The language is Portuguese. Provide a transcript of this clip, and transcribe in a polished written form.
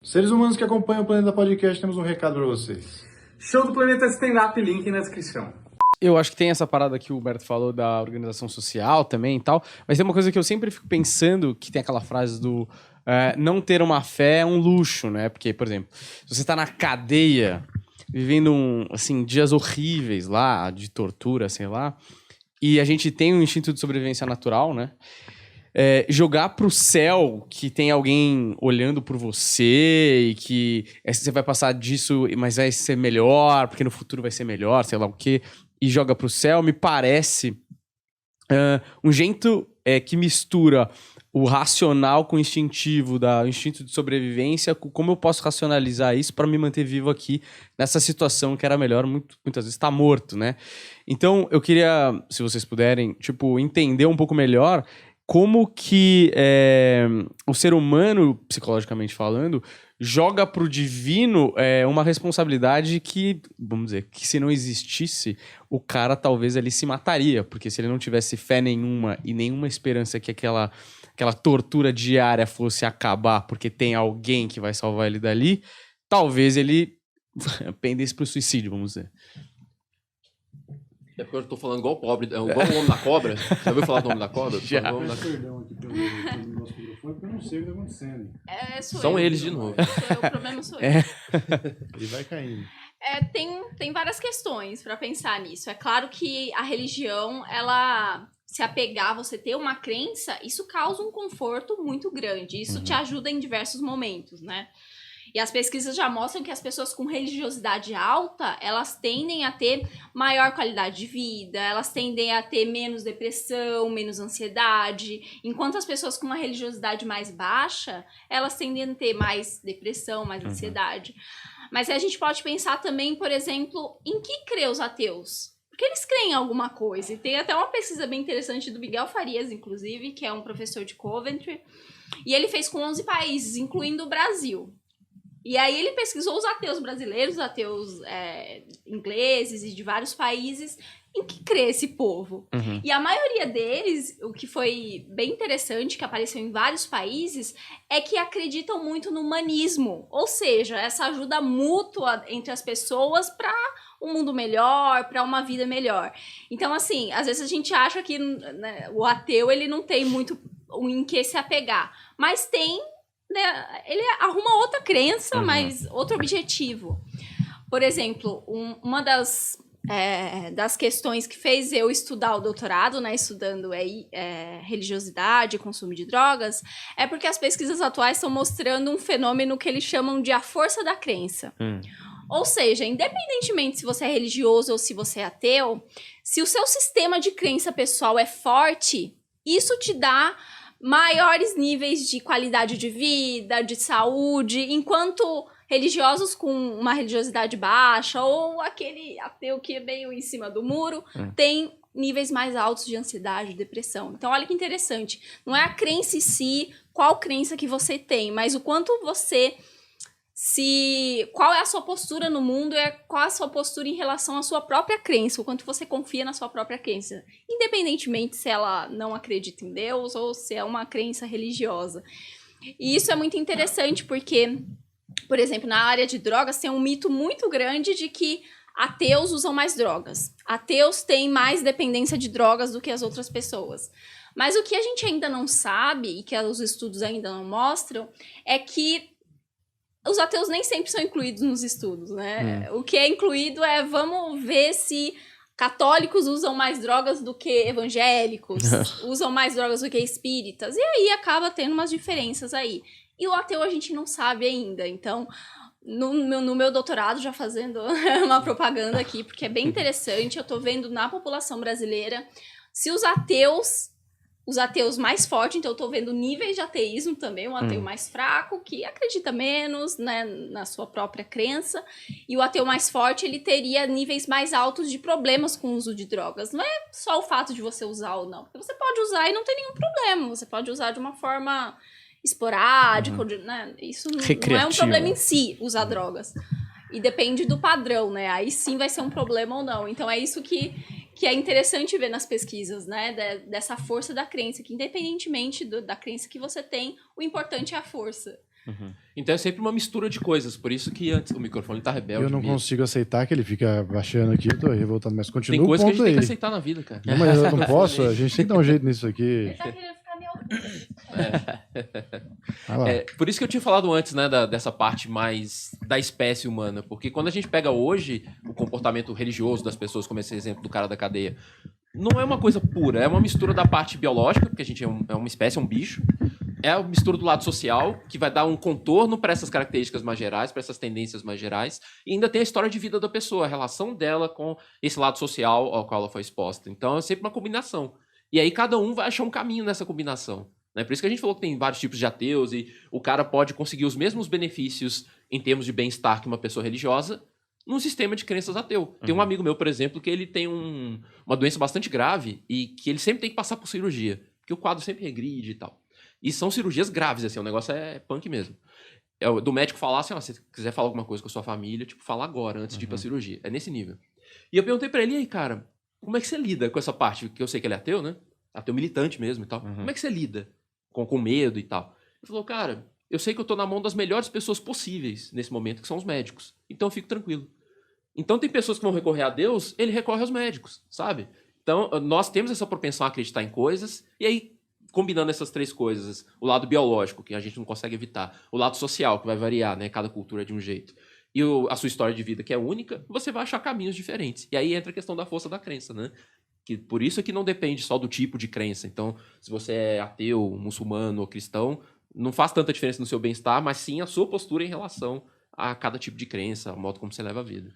Seres humanos que acompanham o Planeta Podcast, temos um recado para vocês. Show do Planeta Stand-Up, link na descrição. Eu acho que tem essa parada que o Humberto falou da organização social também e tal, mas tem uma coisa que eu sempre fico pensando, que tem aquela frase do não ter uma fé é um luxo, né? Porque, por exemplo, se você tá na cadeia, vivendo dias horríveis lá, de tortura, sei lá, e a gente tem um instinto de sobrevivência natural, né? Jogar pro céu que tem alguém olhando por você e que você vai passar disso, mas vai ser melhor, porque no futuro vai ser melhor, sei lá o quê, e joga pro céu, me parece um jeito que mistura o racional com o instintivo, o instinto de sobrevivência, como eu posso racionalizar isso para me manter vivo aqui nessa situação que era melhor muitas vezes estar morto, né? Então, eu queria, se vocês puderem, entender um pouco melhor como que o ser humano, psicologicamente falando, joga pro divino uma responsabilidade que, vamos dizer, que se não existisse, o cara talvez ali se mataria, porque se ele não tivesse fé nenhuma e nenhuma esperança que aquela tortura diária fosse acabar porque tem alguém que vai salvar ele dali, talvez ele pendesse pro suicídio, vamos dizer. É porque eu tô falando igual pobre, igual o Homem da Cobra. Já ouviu falar do Homem da Cobra? Já. Perdão aqui pelo nosso microfone, porque eu não sei o que tá acontecendo. São eles de novo. O problema sou eu. Ele vai caindo. Tem várias questões para pensar nisso. É claro que a religião, ela se apegar, você ter uma crença, isso causa um conforto muito grande. Isso te ajuda em diversos momentos, né? E as pesquisas já mostram que as pessoas com religiosidade alta, elas tendem a ter maior qualidade de vida, elas tendem a ter menos depressão, menos ansiedade, enquanto as pessoas com uma religiosidade mais baixa, elas tendem a ter mais depressão, mais ansiedade. Mas a gente pode pensar também, por exemplo, em que crê os ateus? Porque eles creem em alguma coisa. E tem até uma pesquisa bem interessante do Miguel Farias, inclusive, que é um professor de Coventry, e ele fez com 11 países, incluindo o Brasil. E aí ele pesquisou os ateus brasileiros, os ateus ingleses e de vários países, em que crê esse povo. E a maioria deles, o que foi bem interessante, que apareceu em vários países, é que acreditam muito no humanismo. Ou seja, essa ajuda mútua entre as pessoas para um mundo melhor, para uma vida melhor. Então, assim, às vezes a gente acha que o ateu ele não tem muito em que se apegar. Mas tem... ele arruma outra crença, mas outro objetivo. Por exemplo, uma das questões que fez eu estudar o doutorado, né, estudando religiosidade e consumo de drogas, é porque as pesquisas atuais estão mostrando um fenômeno que eles chamam de a força da crença. Ou seja, independentemente se você é religioso ou se você é ateu, se o seu sistema de crença pessoal é forte, isso te dá maiores níveis de qualidade de vida, de saúde, enquanto religiosos com uma religiosidade baixa ou aquele ateu que é meio em cima do muro tem níveis mais altos de ansiedade, de depressão. Então, olha que interessante. Não é a crença em si, qual crença que você tem, mas o quanto você... qual é a sua postura no mundo e qual é a sua postura em relação à sua própria crença, o quanto você confia na sua própria crença, independentemente se ela não acredita em Deus ou se é uma crença religiosa. E isso é muito interessante porque, por exemplo, na área de drogas tem um mito muito grande de que ateus usam mais drogas. Ateus têm mais dependência de drogas do que as outras pessoas. Mas o que a gente ainda não sabe e que os estudos ainda não mostram é que os ateus nem sempre são incluídos nos estudos, né? O que é incluído vamos ver se católicos usam mais drogas do que evangélicos, usam mais drogas do que espíritas, e aí acaba tendo umas diferenças aí. E o ateu a gente não sabe ainda, então... No meu doutorado, já fazendo uma propaganda aqui, porque é bem interessante, eu tô vendo na população brasileira se os ateus mais fortes, então eu tô vendo níveis de ateísmo também, um ateu mais fraco, que acredita menos, né, na sua própria crença, e o ateu mais forte, ele teria níveis mais altos de problemas com o uso de drogas. Não é só o fato de você usar ou não, porque você pode usar e não tem nenhum problema, você pode usar de uma forma esporádica, né? Isso não é um problema em si, usar drogas. E depende do padrão, né? Aí sim vai ser um problema ou não. Então é isso que é interessante ver nas pesquisas, né? Dessa força da crença, que independentemente da crença que você tem, o importante é a força. Então é sempre uma mistura de coisas. Por isso que antes o microfone tá rebelde. Eu não mesmo. consigo aceitar que ele fica baixando aqui, eu tô revoltado, mas continua Tem coisa o que a gente ponto tem que aí. aceitar na vida, cara. Não, mas eu não posso, a gente tem que dar um jeito nisso aqui. Ele tá querendo ficar meio Vai lá. Por isso que eu tinha falado antes, né, dessa parte mais da espécie humana. Porque quando a gente pega hoje o comportamento religioso das pessoas, como esse exemplo do cara da cadeia, não é uma coisa pura, é uma mistura da parte biológica, porque a gente é uma espécie, é um bicho. É a mistura do lado social, que vai dar um contorno para essas características mais gerais, para essas tendências mais gerais. E ainda tem a história de vida da pessoa, a relação dela com esse lado social ao qual ela foi exposta. Então é sempre uma combinação. E aí cada um vai achar um caminho nessa combinação. Né? Por isso que a gente falou que tem vários tipos de ateus e o cara pode conseguir os mesmos benefícios em termos de bem-estar que uma pessoa religiosa num sistema de crenças ateu. Tem um amigo meu, por exemplo, que ele tem uma doença bastante grave e que ele sempre tem que passar por cirurgia, porque o quadro sempre regride e tal. E são cirurgias graves, assim, o negócio é punk mesmo. Do médico falar assim, se você quiser falar alguma coisa com a sua família, tipo, fala agora, antes de ir pra cirurgia. É nesse nível. E eu perguntei pra ele, e aí, cara, como é que você lida com essa parte? Que eu sei que ele é ateu, né? Ateu militante mesmo e tal. Como é que você lida com medo e tal? Ele falou, cara, eu sei que eu tô na mão das melhores pessoas possíveis nesse momento, que são os médicos. Então eu fico tranquilo. Então tem pessoas que vão recorrer a Deus, ele recorre aos médicos, sabe? Então nós temos essa propensão a acreditar em coisas, e aí combinando essas três coisas, o lado biológico, que a gente não consegue evitar, o lado social, que vai variar, né? Cada cultura é de um jeito, e a sua história de vida, que é única, você vai achar caminhos diferentes. E aí entra a questão da força da crença, né? Que por isso é que não depende só do tipo de crença. Então, se você é ateu, muçulmano ou cristão, não faz tanta diferença no seu bem-estar, mas sim a sua postura em relação a cada tipo de crença, o modo como você leva a vida.